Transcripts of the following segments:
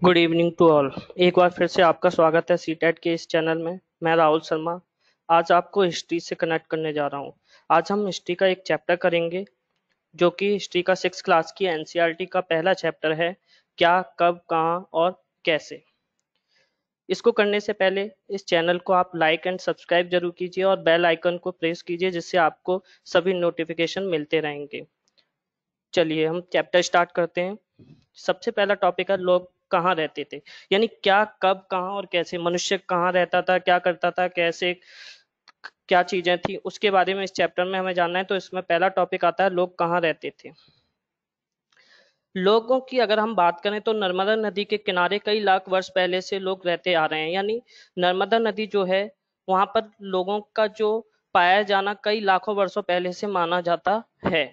Good evening to all. एक बार फिर से आपका स्वागत है सीटेट के इस चैनल में। मैं राहुल शर्मा आज आपको हिस्ट्री से कनेक्ट करने जा रहा हूँ। आज हम हिस्ट्री का एक चैप्टर करेंगे जो कि हिस्ट्री का 6 क्लास की एनसीईआरटी का पहला चैप्टर है, क्या कब कहाँ और कैसे। इसको करने से पहले इस चैनल को आप लाइक एंड सब्सक्राइब जरूर कीजिए और बेल आइकन को प्रेस कीजिए, जिससे आपको सभी नोटिफिकेशन मिलते रहेंगे। चलिए हम चैप्टर स्टार्ट करते हैं। सबसे पहला टॉपिक है लोग कहाँ रहते थे, यानी क्या कब कहाँ और कैसे मनुष्य कहाँ रहता था, क्या करता था, कैसे क्या चीजें थी, उसके बारे में इस चैप्टर में हमें जानना है। तो इसमें पहला टॉपिक आता है लोग कहाँ रहते थे। लोगों की अगर हम बात करें तो नर्मदा नदी के किनारे कई लाख वर्ष पहले से लोग रहते आ रहे हैं। यानी नर्मदा नदी जो है वहां पर लोगों का जो पाया जाना कई लाखों वर्षों पहले से माना जाता है।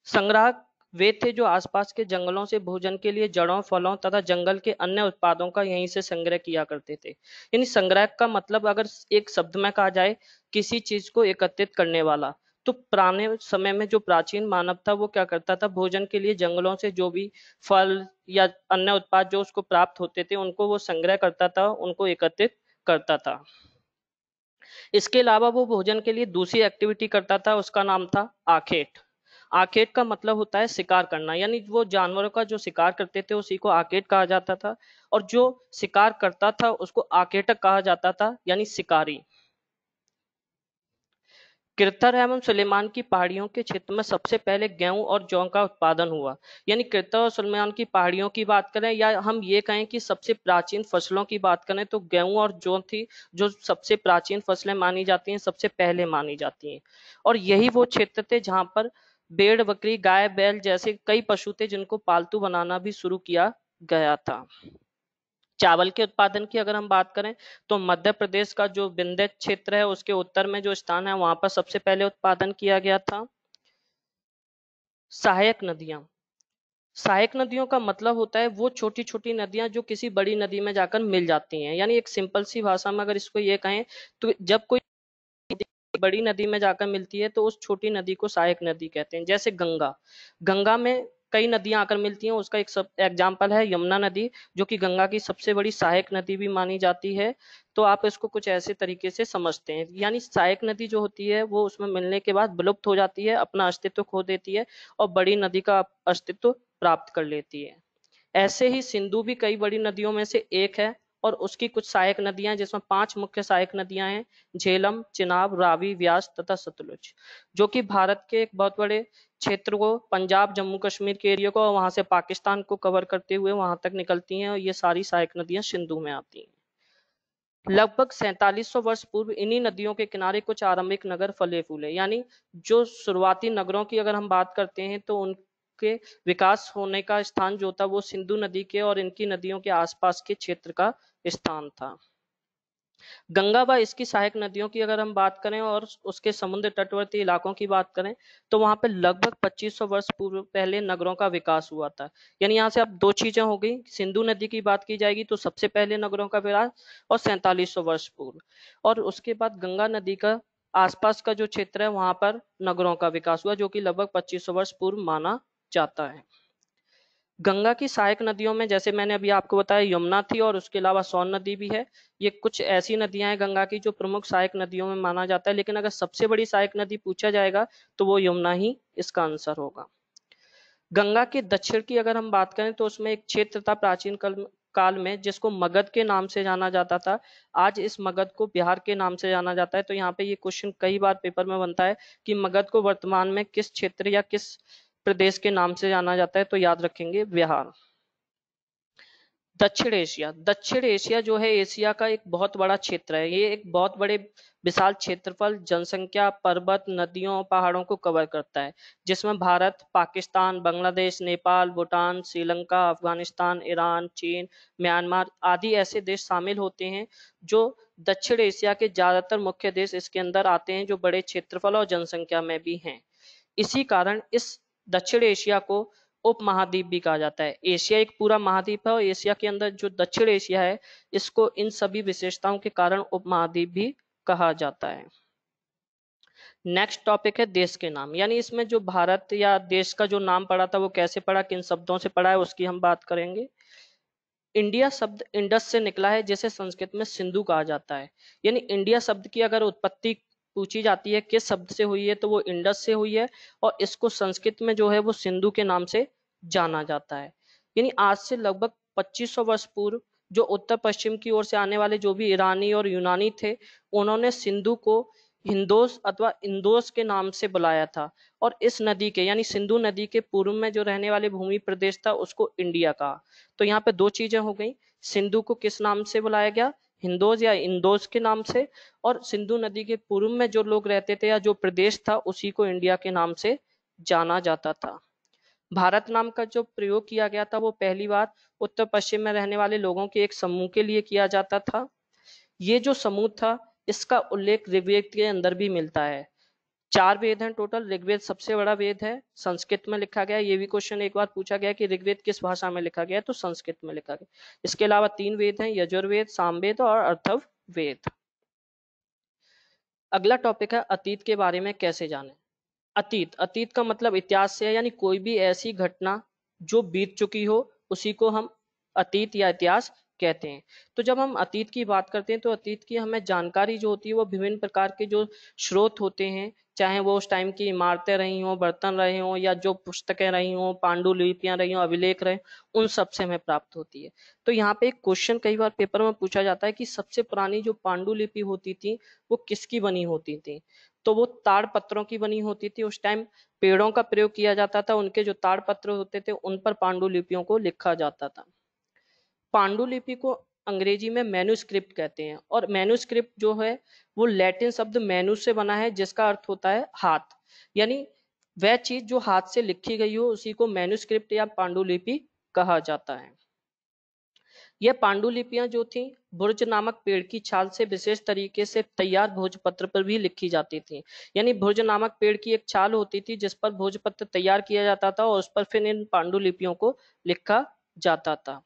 संग्राहक वे थे जो आसपास के जंगलों से भोजन के लिए जड़ों, फलों तथा जंगल के अन्य उत्पादों का यहीं से संग्रह किया करते थे। यानी संग्रह का मतलब अगर एक शब्द में कहा जाए, किसी चीज को एकत्रित करने वाला। तो पुराने समय में जो प्राचीन मानव था वो क्या करता था, भोजन के लिए जंगलों से जो भी फल या अन्य उत्पाद जो उसको प्राप्त होते थे उनको वो संग्रह करता था, उनको एकत्रित करता था। इसके अलावा वो भोजन के लिए दूसरी एक्टिविटी करता था, उसका नाम था आखेट। आखेट का मतलब होता है शिकार करना, यानी वो जानवरों का जो शिकार करते थे उसी को आखेट कहा जाता था। और जो शिकार करता था उसको आखेटक कहा जाता था, यानी शिकारी। किरथर एवं सुलेमान की पहाड़ियों के क्षेत्र में सबसे पहले गेहूं और जौ का उत्पादन हुआ। यानी किरथर और सुलेमान की पहाड़ियों की बात करें या हम ये कहें कि सबसे प्राचीन फसलों की बात करें तो गेहूं और जौ थी जो सबसे प्राचीन फसलें मानी जाती हैं, सबसे पहले मानी जाती हैं। और यही वो क्षेत्र थे जहां पर भेड़, बकरी, गाय, बैल जैसे कई पशु थे जिनको पालतू बनाना भी शुरू किया गया था। चावल के उत्पादन की अगर हम बात करें तो मध्य प्रदेश का जो विंध्य क्षेत्र है उसके उत्तर में जो स्थान है वहां पर सबसे पहले उत्पादन किया गया था। सहायक नदियां। सहायक नदियों का मतलब होता है वो छोटी छोटी नदियां जो किसी बड़ी नदी में जाकर मिल जाती हैं। यानी एक सिंपल सी भाषा में अगर इसको ये कहें तो जब कोई बड़ी नदी में जाकर मिलती है तो उस छोटी नदी को सहायक नदी कहते हैं। जैसे गंगा, गंगा में कई नदियां आकर मिलती हैं, उसका एक सब एग्जाम्पल है यमुना नदी, जो कि गंगा की सबसे बड़ी सहायक नदी भी मानी जाती है। तो आप इसको कुछ ऐसे तरीके से समझते हैं, यानी सहायक नदी जो होती है वो उसमें मिलने के बाद विलुप्त हो जाती है, अपना अस्तित्व खो देती है और बड़ी नदी का अस्तित्व प्राप्त कर लेती है। ऐसे ही सिंधु भी कई बड़ी नदियों में से एक है और उसकी कुछ सहायक नदियां हैं, जिसमें 5 मुख्य सहायक नदियां हैं, झेलम, चिनाब, रावी, व्यास तथा सतलुज, जो कि भारत के एक बहुत बड़े क्षेत्र को, पंजाब, जम्मू कश्मीर के एरिया को और वहां से पाकिस्तान को कवर करते हुए वहां तक निकलती हैं। और ये सारी सहायक नदियां सिंधु में आती हैं। लगभग 4700 वर्ष पूर्व इन्हीं नदियों के किनारे कुछ आरंभिक नगर फले फूले। यानी जो शुरुआती नगरों की अगर हम बात करते हैं तो उनके विकास होने का स्थान जो था वो सिंधु नदी के और इनकी नदियों के आसपास के क्षेत्र का स्थान था। गंगा व इसकी सहायक नदियों की अगर हम बात करें और उसके समुद्र तटवर्ती इलाकों की बात करें तो वहां पर लगभग 2500 वर्ष पूर्व पहले नगरों का विकास हुआ था। यानी यहाँ से अब दो चीजें हो गई, सिंधु नदी की बात की जाएगी तो सबसे पहले नगरों का विकास और 4700 वर्ष पूर्व, और उसके बाद गंगा नदी का आसपास का जो क्षेत्र है वहां पर नगरों का विकास हुआ, जो कि लगभग 2500 वर्ष पूर्व माना जाता है। गंगा की सहायक नदियों में जैसे मैंने अभी आपको बताया यमुना थी और उसके अलावा सोन नदी भी है। ये कुछ ऐसी नदियां हैं गंगा की जो प्रमुख सहायक नदियों में माना जाता है, लेकिन अगर सबसे बड़ी सहायक नदी पूछा जाएगा तो वो यमुना ही इसका आंसर होगा। गंगा के दक्षिण की अगर हम बात करें तो उसमें एक क्षेत्र था प्राचीन काल में जिसको मगध के नाम से जाना जाता था। आज इस मगध को बिहार के नाम से जाना जाता है। तो यहाँ पे ये क्वेश्चन कई बार पेपर में बनता है कि मगध को वर्तमान में किस क्षेत्र या किस प्रदेश के नाम से जाना जाता है, तो याद रखेंगे बिहार। दक्षिण एशिया, दक्षिण एशिया जो है एशिया का एक बहुत बड़ा क्षेत्र है। ये एक बहुत बड़े विशाल क्षेत्रफल, जनसंख्या, पर्वत, नदियों, पहाड़ों को कवर करता है, जिसमें भारत, पाकिस्तान, बांग्लादेश, नेपाल, भूटान, श्रीलंका, अफगानिस्तान, ईरान, चीन, म्यांमार आदि ऐसे देश शामिल होते हैं। जो दक्षिण एशिया के ज्यादातर मुख्य देश इसके अंदर आते हैं, जो बड़े क्षेत्रफल और जनसंख्या में भी हैं। इसी कारण इस दक्षिण एशिया को उपमहाद्वीप भी कहा जाता है। एशिया एक पूरा महाद्वीप है और एशिया के अंदर जो दक्षिण एशिया है इसको इन सभी विशेषताओं के कारण उपमहाद्वीप भी कहा जाता है। नेक्स्ट टॉपिक है देश के नाम, यानी इसमें जो भारत या देश का जो नाम पड़ा था वो कैसे पड़ा, किन शब्दों से पड़ा है, उसकी हम बात करेंगे। इंडिया शब्द इंडस से निकला है, जिसे संस्कृत में सिंधु कहा जाता है। यानी इंडिया शब्द की अगर उत्पत्ति पूछी जाती है किस शब्द से हुई है, तो वो इंडस से हुई है, और इसको संस्कृत में जो है वो सिंधु के नाम से जाना जाता है। यानी आज से लगभग 2500 वर्ष पूर्व जो उत्तर पश्चिम की ओर से आने वाले जो भी ईरानी और यूनानी थे, उन्होंने सिंधु को हिंदोस अथवा इंदोस के नाम से बुलाया था, और इस नदी के यानी सिंधु नदी के पूर्व में जो रहने वाले भूमि प्रदेश था उसको इंडिया कहा। तो यहाँ पे दो चीजें हो गई, सिंधु को किस नाम से बुलाया गया, हिंदोज या इंदोज के नाम से, और सिंधु नदी के पूर्व में जो लोग रहते थे या जो प्रदेश था उसी को इंडिया के नाम से जाना जाता था। भारत नाम का जो प्रयोग किया गया था वो पहली बार उत्तर पश्चिम में रहने वाले लोगों के एक समूह के लिए किया जाता था। ये जो समूह था इसका उल्लेख ऋग्वेद के अंदर भी मिलता है। 4 वेद हैं टोटल, ऋग्वेद सबसे बड़ा वेद है, संस्कृत में लिखा गया है। ये भी क्वेश्चन एक बार पूछा गया कि ऋग्वेद किस भाषा में लिखा गया है, तो संस्कृत में लिखा गया। इसके अलावा 3 वेद हैं, यजुर्वेद, सामवेद और अथर्ववेद। अगला टॉपिक है अतीत के बारे में कैसे जाने। अतीत, अतीत का मतलब इतिहास से है, यानी कोई भी ऐसी घटना जो बीत चुकी हो उसी को हम अतीत या इतिहास कहते हैं। तो जब हम अतीत की बात करते हैं तो अतीत की हमें जानकारी जो होती है वो विभिन्न प्रकार के जो स्रोत होते हैं, चाहे वो उस टाइम की इमारतें रही हों, बर्तन रहे हों, या जो पुस्तकें रही हों, पांडुलिपियां रही हों, अभिलेख रहे हों, उन सब से हमें प्राप्त होती है। तो यहाँ पे एक क्वेश्चन कई बार पेपर में पूछा जाता है कि सबसे पुरानी जो पांडुलिपि होती थी वो किसकी बनी होती थी, तो वो ताड़ पत्रों की बनी होती थी। उस टाइम पेड़ों का प्रयोग किया जाता था, उनके जो ताड़ पत्र होते थे उन पर पांडुलिपियों को लिखा जाता था। पांडुलिपि को अंग्रेजी में मैन्युस्क्रिप्ट कहते हैं, और मैन्युस्क्रिप्ट जो है वो लैटिन शब्द मैन्यू से बना है, जिसका अर्थ होता है हाथ। यानी वह चीज जो हाथ से लिखी गई हो उसी को मैन्युस्क्रिप्ट या पांडुलिपि कहा जाता है। यह पांडुलिपियां जो थी भुर्ज नामक पेड़ की छाल से विशेष तरीके से तैयार भोजपत्र पर भी लिखी जाती थी। यानी भुर्ज नामक पेड़ की एक छाल होती थी जिस पर भोजपत्र तैयार किया जाता था और उस पर फिर इन पांडुलिपियों को लिखा जाता था।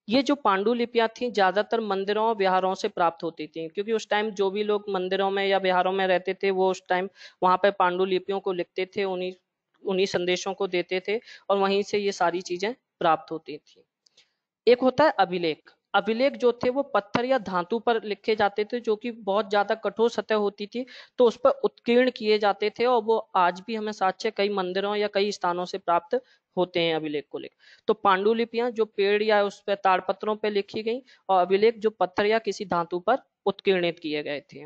ये जो पांडुलिपियां थी ज्यादातर मंदिरों और विहारों से प्राप्त होती थी, क्योंकि उस टाइम जो भी लोग मंदिरों में या विहारों में रहते थे वो उस टाइम वहां पे पांडुलिपियों को लिखते थे, उन्हीं उन्हीं संदेशों को देते थे, और वहीं से ये सारी चीजें प्राप्त होती थी। एक होता है अभिलेख। अभिलेख जो थे वो पत्थर या धातु पर लिखे जाते थे, जो कि बहुत ज्यादा कठोर सतह होती थी, तो उस पर उत्कीर्ण किए जाते थे, और वो आज भी हमें साक्ष्य कई मंदिरों या कई स्थानों से प्राप्त होते हैं अभिलेख को लेकर। तो पांडुलिपियां जो पेड़ या उस पर ताड़पत्रों पर लिखी गई, और अभिलेख जो पत्थर या किसी धातु पर उत्कीर्णित किए गए थे।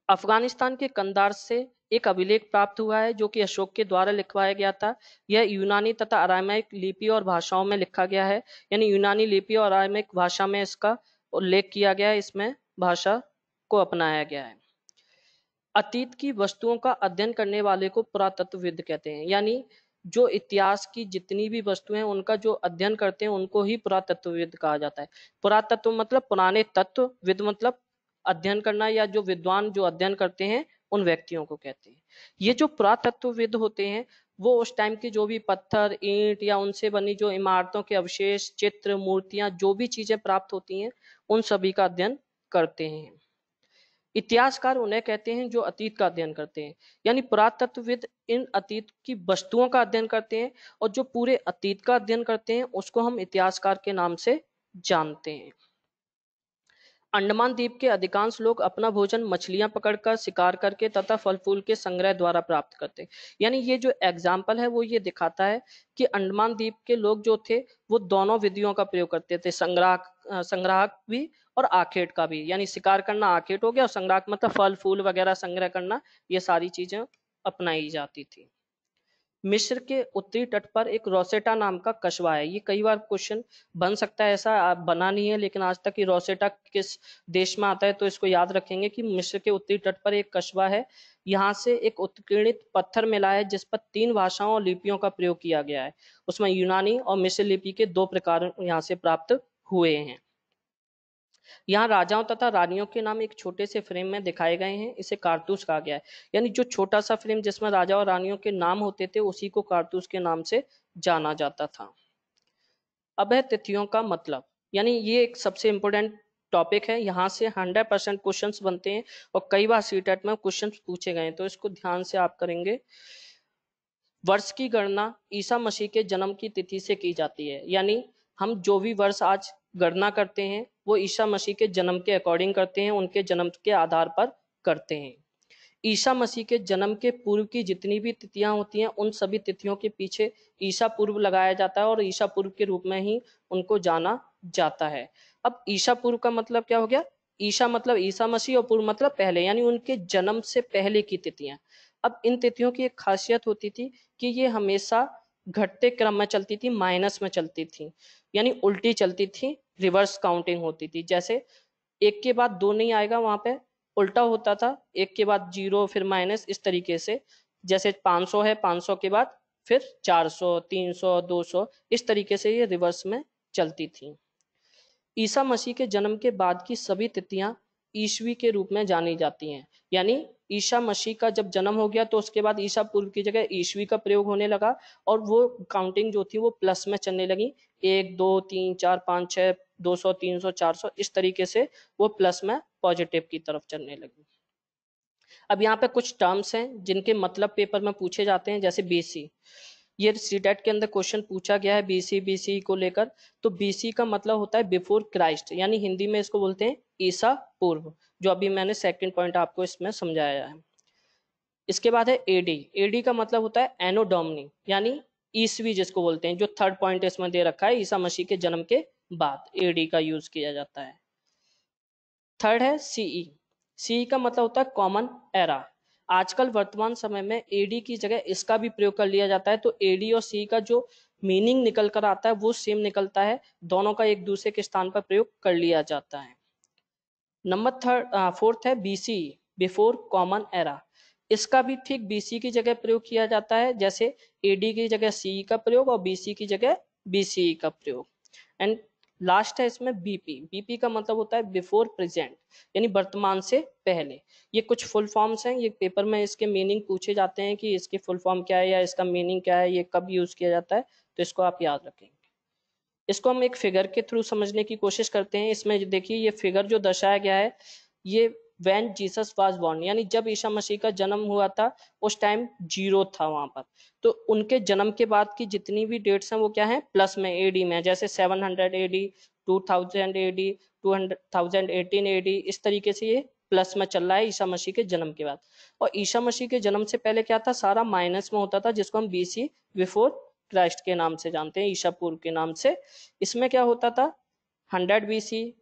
अफगानिस्तान के कंधार से एक अभिलेख प्राप्त हुआ है जो कि अशोक के द्वारा लिखवाया गया था। यह यूनानी तथा अरामाइक लिपि और भाषाओं में लिखा गया है, यानी यूनानी लिपि और अरामाइक भाषा में इसका उल्लेख किया गया है, इसमें भाषा को अपनाया गया है। अतीत की वस्तुओं का अध्ययन करने वाले को पुरातत्वविद कहते हैं, यानी जो इतिहास की जितनी भी वस्तुएं हैं उनका जो अध्ययन करते हैं उनको ही पुरातत्वविद कहा जाता है। पुरातत्व मतलब पुराने तत्व, विद मतलब अध्ययन करना, या जो विद्वान जो अध्ययन करते हैं उन व्यक्तियों को कहते हैं। ये जो पुरातत्वविद होते हैं वो उस टाइम की जो भी पत्थर, ईंट या उनसे बनी जो इमारतों के अवशेष, चित्र, मूर्तियां, जो भी चीजें प्राप्त होती हैं उन सभी का अध्ययन करते हैं। इतिहासकार उन्हें कहते हैं जो अतीत का अध्ययन करते हैं, यानी पुरातत्वविद इन अतीत की वस्तुओं का अध्ययन करते हैं, और जो पूरे अतीत का अध्ययन करते हैं उसको हम इतिहासकार के नाम से जानते हैं। अंडमान द्वीप के अधिकांश लोग अपना भोजन मछलियां पकड़कर, शिकार करके तथा फल फूल के संग्रह द्वारा प्राप्त करते हैं। यानी ये जो एग्जाम्पल है वो ये दिखाता है कि अंडमान द्वीप के लोग जो थे वो दोनों विधियों का प्रयोग करते थे, संग्राहक भी और आखेट का भी। यानी शिकार करना आखेट हो गया, और संग्राहक मतलब फल फूल वगैरह संग्रह करना, ये सारी चीजें अपनाई जाती थी। मिस्र के उत्तरी तट पर एक रोसेटा नाम का कस्बा है। ये कई बार क्वेश्चन बन सकता है, ऐसा बना नहीं है लेकिन आज तक ये रोसेटा किस देश में आता है, तो इसको याद रखेंगे कि मिस्र के उत्तरी तट पर एक कस्बा है। यहाँ से एक उत्कीर्णित पत्थर मिला है जिस पर 3 भाषाओं और लिपियों का प्रयोग किया गया है। उसमें यूनानी और मिस्र लिपि के 2 प्रकार यहाँ से प्राप्त हुए हैं। यहाँ राजाओं तथा रानियों के नाम एक छोटे से फ्रेम में दिखाए गए हैं, इसे कारतूस कहा गया है। यानी जो छोटा सा फ्रेम जिसमें राजा और रानियों के नाम होते थे उसी को कारतूस के नाम से जाना जाता था। अब है तिथियों का मतलब, यानी ये एक सबसे इंपॉर्टेंट टॉपिक है, यहाँ से 100% क्वेश्चंस बनते हैं और कई बार सीटेट में क्वेश्चंस पूछे गए हैं, तो इसको ध्यान से आप करेंगे। वर्ष की गणना ईसा मसीह के जन्म की तिथि से की जाती है, यानी हम जो भी वर्ष आज गणना करते हैं वो ईसा मसीह के जन्म के अकॉर्डिंग करते हैं, उनके जन्म के आधार पर करते हैं। ईसा मसीह के जन्म के पूर्व की जितनी भी तिथियां होती हैं उन सभी तिथियों के पीछे ईसा पूर्व लगाया जाता है और ईसा पूर्व के रूप में ही उनको जाना जाता है। अब ईसा पूर्व का मतलब क्या हो गया? ईसा मतलब ईसा मसीह और पूर्व मतलब पहले, यानी उनके जन्म से पहले की तिथियां। अब इन तिथियों की एक खासियत होती थी कि ये हमेशा घटते क्रम में चलती थी, माइनस में चलती थी, यानी उल्टी चलती थी, रिवर्स काउंटिंग होती थी। जैसे एक के बाद दो नहीं आएगा, वहां पे उल्टा होता था, एक के बाद जीरो फिर माइनस, इस तरीके से। जैसे 500 है, 500 के बाद फिर 400, 300, 200, इस तरीके से ये रिवर्स में चलती थी। ईसा मसीह के जन्म के बाद की सभी तिथियां ईसवी के रूप में जानी जाती हैं, यानी ईसा मसीह का जब जन्म हो गया तो उसके बाद ईसा पूर्व की जगह ईसवी का प्रयोग होने लगा और वो काउंटिंग जो थी वो प्लस में चलने लगी। 1 2 3 4 5 6 200 300 400, इस तरीके से वो प्लस में पॉजिटिव की तरफ चलने लगी। अब यहाँ पे कुछ टर्म्स हैं जिनके मतलब पेपर में पूछे जाते हैं, जैसे बीसी। ये सीटेट के अंदर क्वेश्चन पूछा गया है बीसी को लेकर। तो बीसी का मतलब होता है बिफोर क्राइस्ट, यानी हिंदी में इसको बोलते हैं ईसा पूर्व, जो अभी मैंने सेकंड पॉइंट आपको इसमें समझाया है। इसके बाद है एडी। एडी का मतलब होता है एनो डोमिनी, यानी ईसवी जिसको बोलते हैं, जो थर्ड पॉइंट इसमें दे रखा है, ईसा मसीह के जन्म के बाद एडी का यूज किया जाता है। थर्ड है सीई। सीई का मतलब होता है कॉमन एरा। आजकल वर्तमान समय में एडी की जगह इसका भी प्रयोग कर लिया जाता है, तो एडी और सी का जो मीनिंग निकल कर आता है वो सेम निकलता है, दोनों का एक दूसरे के स्थान पर प्रयोग कर लिया जाता है। नंबर फोर्थ है बीसी, बिफोर कॉमन एरा। इसका भी ठीक बीसी की जगह प्रयोग किया जाता है, जैसे एडी की जगह सी का प्रयोग और बीसी की जगह बीसीई का प्रयोग। एंड लास्ट है इसमें बीपी। बीपी का मतलब होता है बिफोर प्रेजेंट, यानी वर्तमान से पहले। ये कुछ फुल फॉर्म्स हैं, ये पेपर में इसके मीनिंग पूछे जाते हैं कि इसकी फुल फॉर्म क्या है या इसका मीनिंग क्या है, ये कब यूज किया जाता है, तो इसको आप याद रखेंगे। इसको हम एक फिगर के थ्रू समझने की कोशिश करते हैं। इसमें देखिए ये फिगर जो दर्शाया गया है, ये व्हेन जीसस वाज बोर्न, यानी जब ईसा मसीह का जन्म हुआ था उस टाइम जीरो था वहां पर। तो उनके जन्म के बाद की जितनी भी डेट्स हैं वो क्या है, प्लस में, एडी में, जैसे 700 एडी, 2000 एडी, 2018 एडी, इस तरीके से ये प्लस में चल रहा है ईसा मसीह के जन्म के बाद। और ईसा मसीह के जन्म से पहले क्या था, सारा माइनस में होता था, जिसको हम बीसी, बिफोर क्राइस्ट के नाम से जानते हैं, ईसा पूर्व के नाम से। इसमें क्या होता था, 100 बीसी,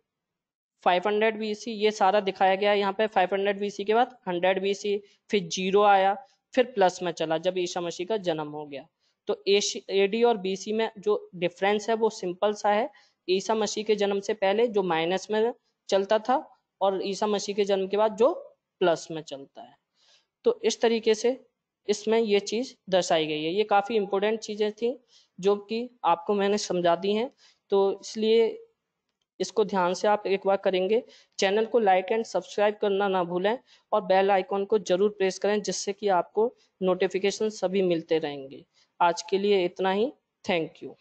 500 बीसी, ये सारा दिखाया गया है यहाँ पे। 500 बीसी के बाद 100 बीसी, फिर जीरो आया, फिर प्लस में चला जब ईसा मसीह का जन्म हो गया। तो एडी और बीसी में जो डिफरेंस है वो सिंपल सा है। ईसा मसीह के जन्म से पहले जो माइनस में चलता था और ईसा मसीह के जन्म के बाद जो प्लस में चलता है। तो इस तरीके से इसमें ये चीज दर्शाई गई है। ये काफी इंपॉर्टेंट चीजें थी जो कि आपको मैंने समझा दी हैं, तो इसलिए इसको ध्यान से आप एक बार करेंगे। चैनल को लाइक एंड सब्सक्राइब करना ना भूलें और बेल आइकॉन को जरूर प्रेस करें, जिससे कि आपको नोटिफिकेशन सभी मिलते रहेंगे। आज के लिए इतना ही। Thank you.